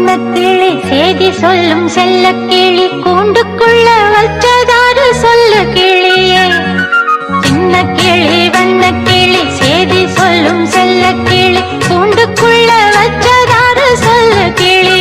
வண்ண கிளி செய்தி சொல்லும் செல்ல கிளி கூண்டுக்குள்ள வச்சதாரு சொல்லு கிளியே சின்ன கிளி வண்ண கிளி செய்தி சொல்லும் செல்ல கிளி கூண்டுக்குள்ள வச்சதாரு சொல்லு கிளி